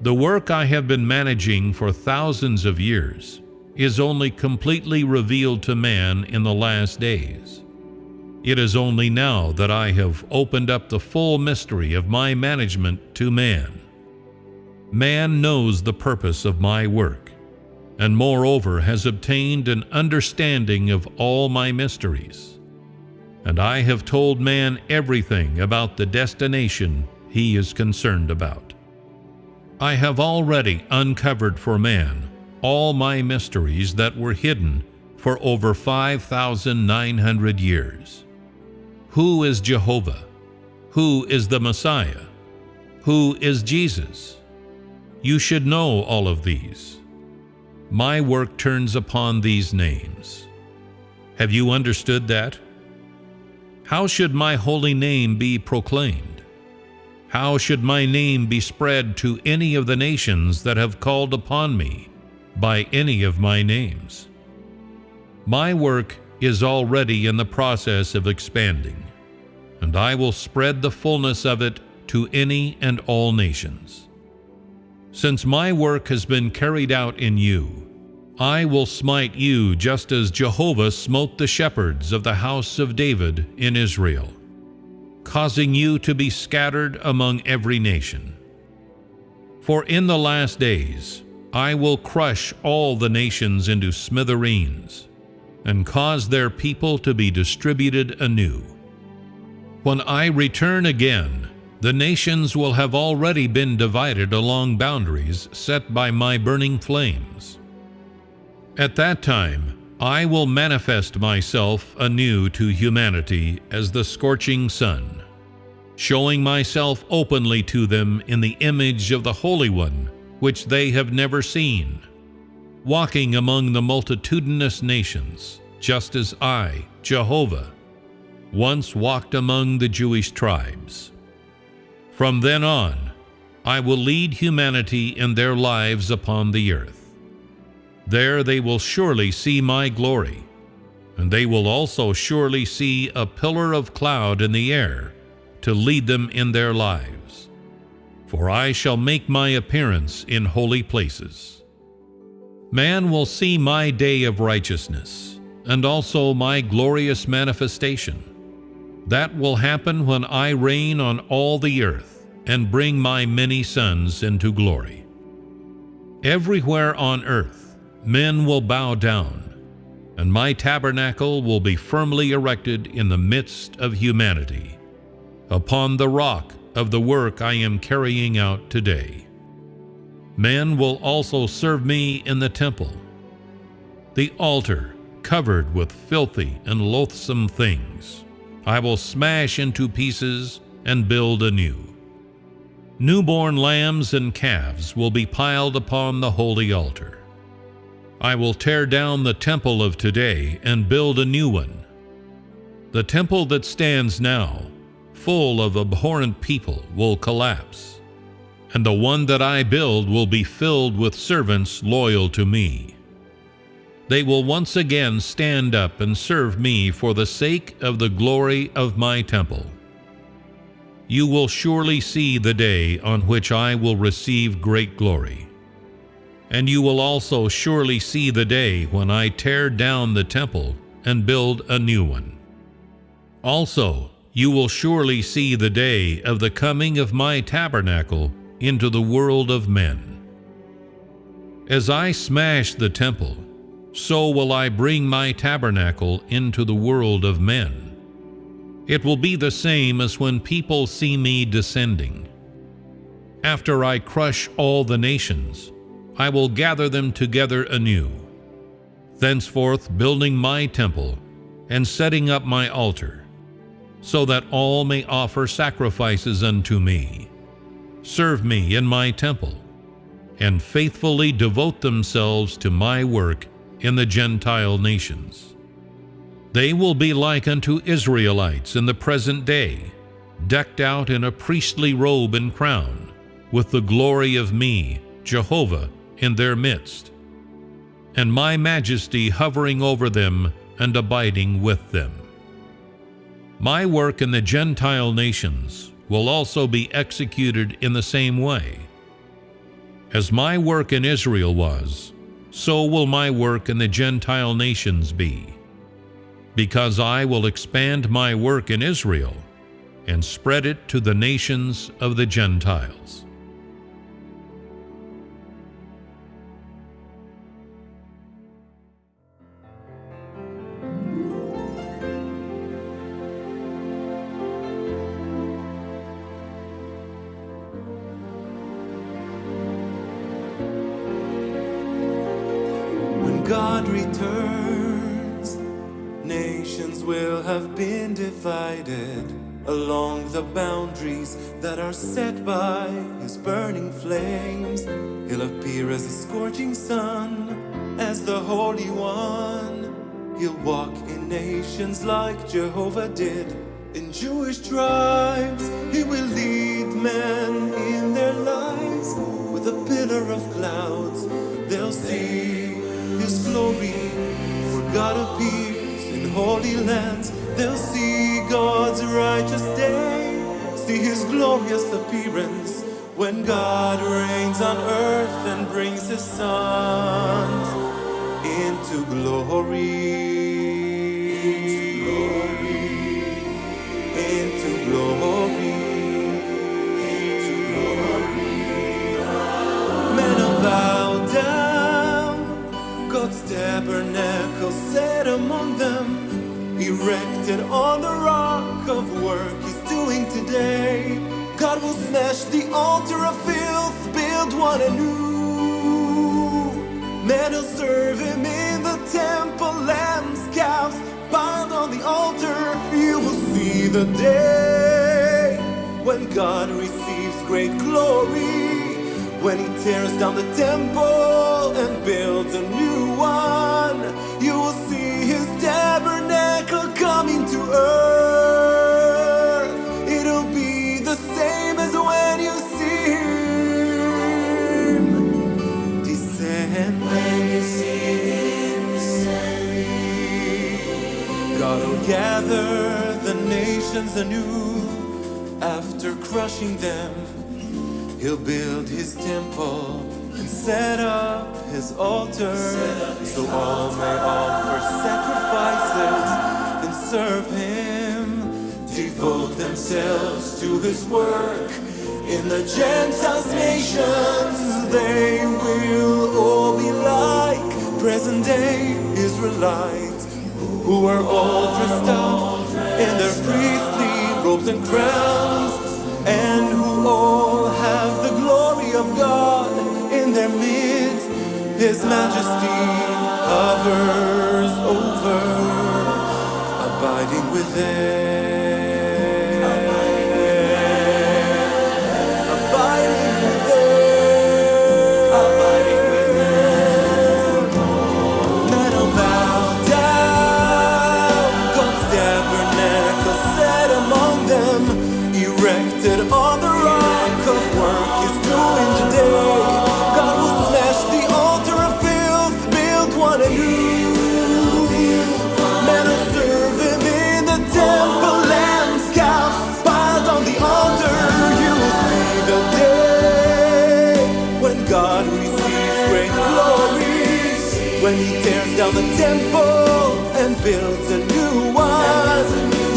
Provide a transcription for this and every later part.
The work I have been managing for thousands of years is only completely revealed to man in the last days. It is only now that I have opened up the full mystery of my management to man. Man knows the purpose of my work, and moreover has obtained an understanding of all my mysteries. And I have told man everything about the destination he is concerned about. I have already uncovered for man all my mysteries that were hidden for over 5,900 years. Who is Jehovah? Who is the Messiah? Who is Jesus? You should know all of these. My work turns upon these names. Have you understood that? How should my holy name be proclaimed? How should my name be spread to any of the nations that have called upon me by any of my names? My work is already in the process of expanding, and I will spread the fullness of it to any and all nations. Since my work has been carried out in you, I will smite you just as Jehovah smote the shepherds of the house of David in Israel, causing you to be scattered among every nation. For in the last days I will crush all the nations into smithereens, and cause their people to be distributed anew. When I return again, the nations will have already been divided along boundaries set by my burning flames. At that time, I will manifest myself anew to humanity as the scorching sun, showing myself openly to them in the image of the Holy One, which they have never seen, walking among the multitudinous nations, just as I, Jehovah, once walked among the Jewish tribes. From then on, I will lead humanity in their lives upon the earth. There they will surely see my glory, and they will also surely see a pillar of cloud in the air to lead them in their lives. For I shall make my appearance in holy places. Man will see my day of righteousness, and also my glorious manifestation. That will happen when I reign on all the earth and bring my many sons into glory. Everywhere on earth, men will bow down, and my tabernacle will be firmly erected in the midst of humanity, upon the rock of the work I am carrying out today. Men will also serve me in the temple. The altar, covered with filthy and loathsome things, I will smash into pieces and build anew. Newborn lambs and calves will be piled upon the holy altar. I will tear down the temple of today and build a new one. The temple that stands now, full of abhorrent people, will collapse, and the one that I build will be filled with servants loyal to me. They will once again stand up and serve me for the sake of the glory of my temple. You will surely see the day on which I will receive great glory. And you will also surely see the day when I tear down the temple and build a new one. Also, you will surely see the day of the coming of my tabernacle into the world of men. As I smash the temple, so will I bring my tabernacle into the world of men. It will be the same as when people see me descending. After I crush all the nations, I will gather them together anew, thenceforth building my temple and setting up my altar, so that all may offer sacrifices unto me, serve me in my temple, and faithfully devote themselves to my work in the Gentile nations. They will be like unto Israelites in the present day, decked out in a priestly robe and crown, with the glory of me, Jehovah, in their midst, and my majesty hovering over them and abiding with them. My work in the Gentile nations will also be executed in the same way. As my work in Israel was, so will my work in the Gentile nations be, because I will expand my work in Israel and spread it to the nations of the Gentiles. God returns, nations will have been divided along the boundaries that are set by his burning flames. He'll appear as a scorching sun, as the Holy One. He'll walk in nations like Jehovah did in Jewish tribes. He will lead men in their lives with a pillar of clouds. They'll see His glory, for God appears in holy lands. They'll see God's righteous day, see His glorious appearance, when God reigns on earth and brings His sons into glory. Into glory. Men will bow down, God's tabernacle set among them, erected on the rock of work He's doing today. God will smash the altar of filth, build one anew. Men will serve Him in the temple, lambs, calves piled on the altar. You will see the day when God receives great glory, when He tears down the temple and builds a new one. You will see His tabernacle coming to earth. It'll be the same as when you see Him descend. When you see Him descending, God will gather the nations anew. After crushing them, He'll build His temple and set up His altar, so all may offer sacrifices and serve Him, devote themselves to His work. In the Gentiles nations, they will all be like present-day Israelites, who are all dressed up in their priestly robes and crowns, and who all have the glory of God in their midst. His majesty hovers over, abiding with them. Abiding with them. Abiding with them. Men will bow down, God's tabernacle set among them, erected on the rock of work He's doing today. God will smash the altar of filth, build one anew. Men will serve Him in the temple, lambs, calves piled on the altar. You will see the day when God receives great glory, when He tears down the temple and builds a new one.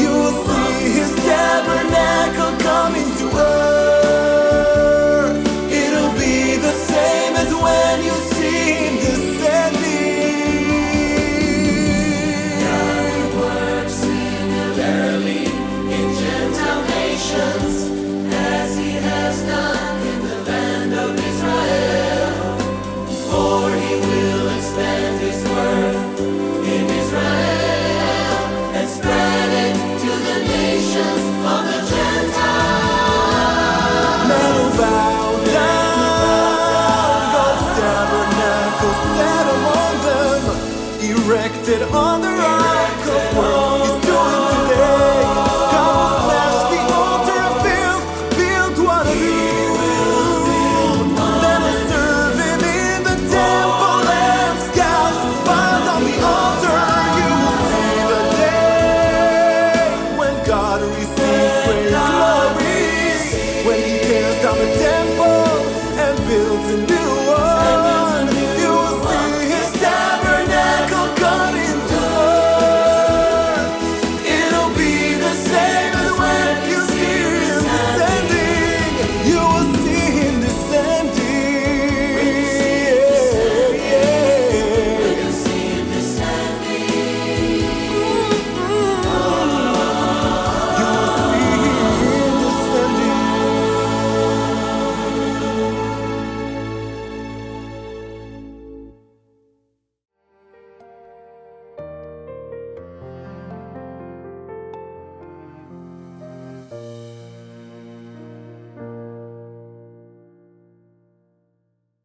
You will see His tabernacle coming to earth. It'll be the same as when you see Him descending. God works similarly in Gentile nations, as He has done in the land of Israel. For He will expand His word in Israel and spread it to the nations of the Gentiles. Men will bow down, God's tabernacle set among them, erected on the rock of work He's doing today. God will smash the altar of filth, build one anew. Then will serve Him in the temple, lambs, calves piled on the altar. You will see the day when God receives great glory,